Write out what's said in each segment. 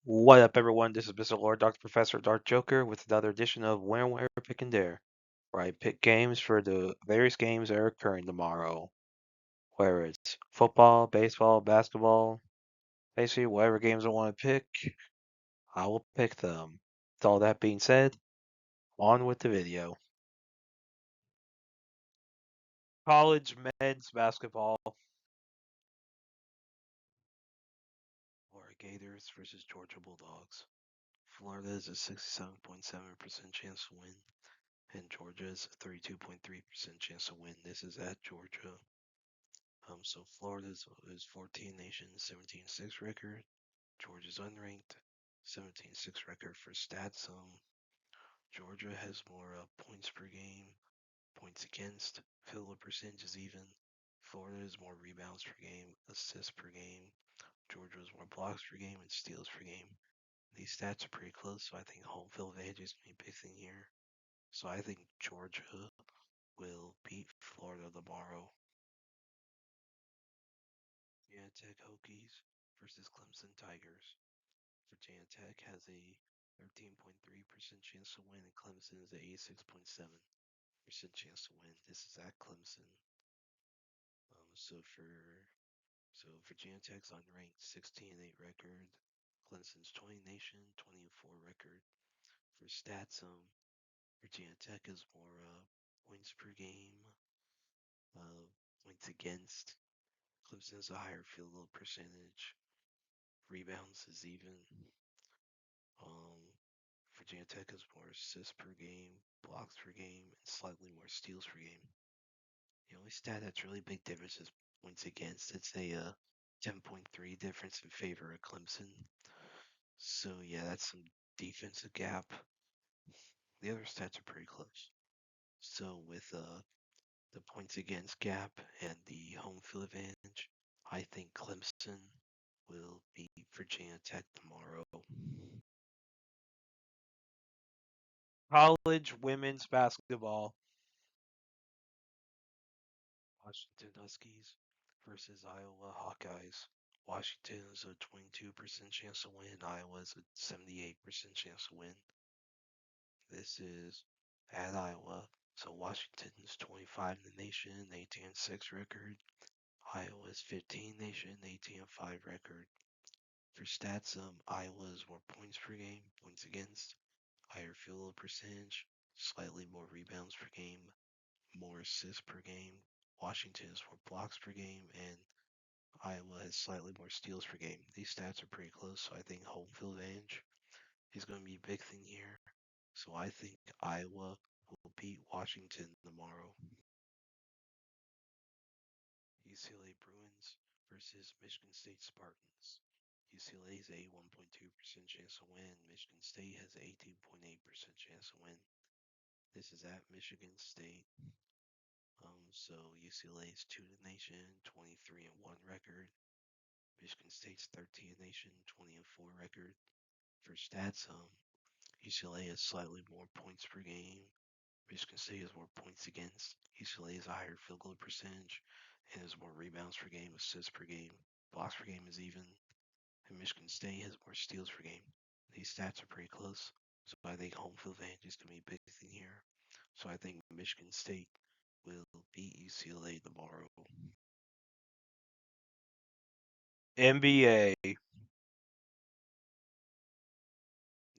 What up, everyone? This is Mr. Lord, Dr. Professor, Dark Joker, with another edition of When, Where, Pick, and Dare, where I pick games for the various games that are occurring tomorrow. Whether it's football, baseball, basketball, basically whatever games I want to pick, I will pick them. With all that being said, on with the video. College men's basketball. Florida Gators versus Georgia Bulldogs. Florida is a 67.7% chance to win, and Georgia is a 32.3% chance to win. This is at Georgia. So Florida is 14 nation, 17-6 record. Georgia's unranked, 17-6 record for stats. Georgia has more points per game, points against, field goal percentage is even. Florida has more rebounds per game, assists per game. Georgia has more blocks per game and steals per game. These stats are pretty close, so I think home field advantage is going to be a big thing here. So I think Georgia will beat Florida tomorrow. Virginia Tech Hokies versus Clemson Tigers. Virginia Tech has a 13.3% chance to win, and Clemson is a 86.7% chance to win. This is at Clemson. So Virginia Tech's unranked 16-8 record. Clemson's 20 nation, 20-4 record. For stats, Virginia Tech is more points per game, points against. Clemson has a higher field goal percentage. Rebounds is even. Um, Virginia Tech has more assists per game, blocks per game, and slightly more steals per game. The only stat that's really big difference is points against. It's a 10.3 difference in favor of Clemson. So yeah, that's some defensive gap. The other stats are pretty close. So with the points against gap and the home field advantage, I think Clemson will beat Virginia Tech tomorrow. College women's basketball. Washington Huskies versus Iowa Hawkeyes. Washington is a 22% chance to win. Iowa is a 78% chance to win. This is at Iowa. So Washington's 25 in the nation, 18-6 record. Iowa's 15 nation, 18-5 record. For stats, Iowa is more points per game, points against, higher field goal percentage, slightly more rebounds per game, more assists per game. Washington has more blocks per game, and Iowa has slightly more steals per game. These stats are pretty close, so I think home field advantage is going to be a big thing here. So I think Iowa will beat Washington tomorrow. UCLA Bruins versus Michigan State Spartans. UCLA has a 1.2% chance to win. Michigan State has an 18.8% chance to win. This is at Michigan State. So UCLA is 2 to nation, 23-1 record. Michigan State's 13 nation, 20-4 record. For stats, UCLA has slightly more points per game. Michigan State has more points against. UCLA has a higher field goal percentage and has more rebounds per game, assists per game, blocks per game is even. And Michigan State has more steals per game. These stats are pretty close. So I think home field advantage is going to be a big thing here. So I think Michigan State will beat UCLA tomorrow. NBA.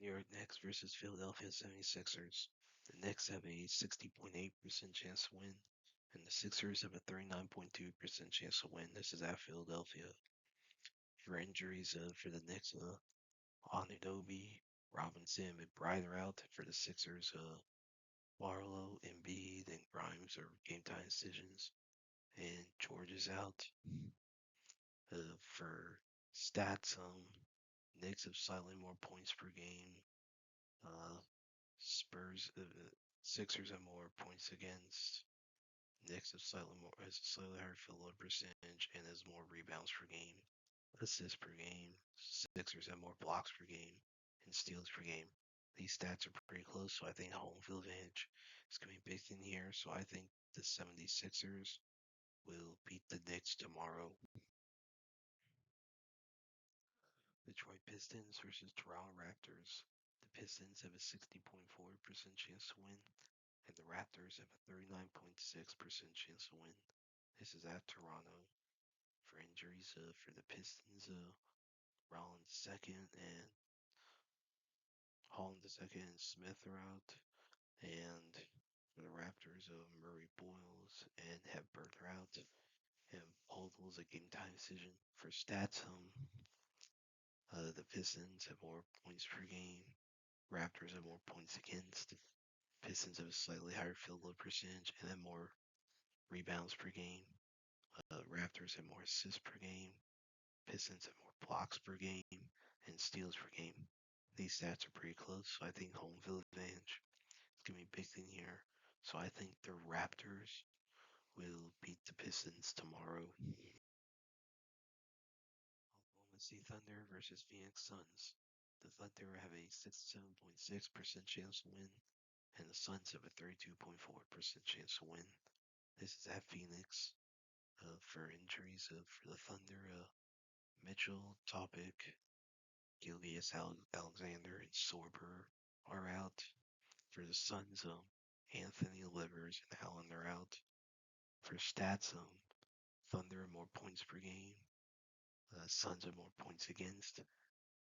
New York Knicks versus Philadelphia 76ers. The Knicks have a 60.8% chance to win, and the Sixers have a 39.2% chance to win. This is at Philadelphia. For injuries for the Knicks, Anunoby, Robinson, and McBride are out. For the Sixers, Barlow, Embiid, and Grimes are game time decisions, and George is out. For stats, Knicks have slightly more points per game. Sixers have more points against. Knicks have has a slightly higher field goal percentage and has more rebounds per game, assists per game. Sixers have more blocks per game and steals per game. These stats are pretty close, so I think home field advantage is going to be a big thing here. So I think the 76ers will beat the Knicks tomorrow. Detroit Pistons versus Toronto Raptors. The Pistons have a 60.4% chance to win, and the Raptors have a 39.6% chance to win. This is at Toronto. For injuries, for the Pistons, Rollins second and Holland the second and Smith are out. And for the Raptors, Murray Boyles and Hepburn are out. And Podol's a game time decision. For stats, the Pistons have more points per game. Raptors have more points against. Pistons have a slightly higher field goal percentage and then more rebounds per game. Raptors have more assists per game. Pistons have more blocks per game and steals per game. These stats are pretty close, so I think home field advantage is going to be a big thing here. So I think the Raptors will beat the Pistons tomorrow. Oklahoma City Thunder versus Phoenix Suns. The Thunder have a 67.6% chance to win, and the Suns have a 32.4% chance to win. This is at Phoenix. For injuries, for the Thunder, Mitchell, Topic, Gilgeous Alexander, and Sorber are out. For the Suns, Anthony Livers and Allen are out. For stats, Thunder have more points per game. Suns have more points against.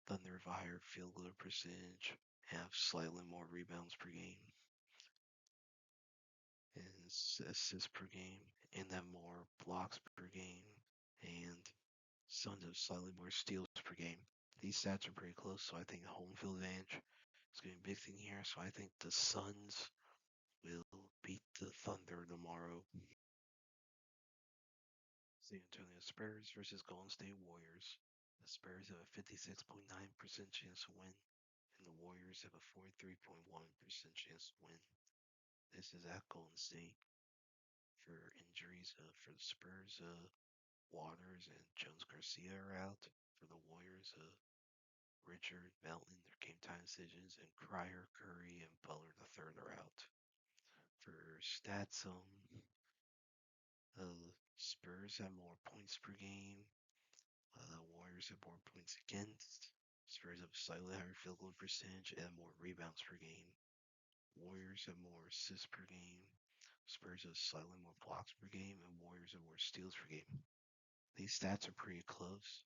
Thunder have a higher field goal percentage, have slightly more rebounds per game, and assists per game, and have more blocks per game, and Suns have slightly more steals per game. These stats are pretty close, so I think home field advantage is going to be a big thing here. So I think the Suns will beat the Thunder tomorrow. San Antonio Spurs versus Golden State Warriors. The Spurs have a 56.9% chance to win, and the Warriors have a 43.1% chance to win. This is at Golden State. For injuries, for the Spurs, Waters and Jones Garcia are out. For the Warriors, Richard, Melton, their game time decisions, and Cryer, Curry, and Butler the third are out. For stats, Spurs have more points per game. Warriors have more points against. Spurs have slightly higher field goal percentage and more rebounds per game. Warriors have more assists per game. Spurs have slightly more blocks per game, and Warriors have more steals per game. These stats are pretty close.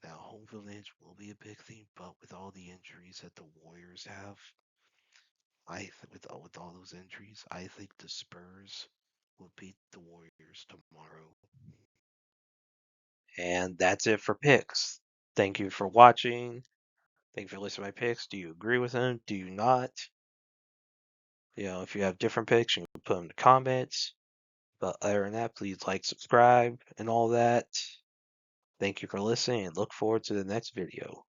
Now, home field advantage will be a big thing, but with all the injuries that the Warriors have, with all those injuries, I think the Spurs will beat the Warriors tomorrow. And that's it for picks. Thank you for watching. Thank you for listening to my picks. Do you agree with them? Do you not? If you have different picks, you can put them in the comments. But other than that, please like, subscribe, and all that. Thank you for listening, and look forward to the next video.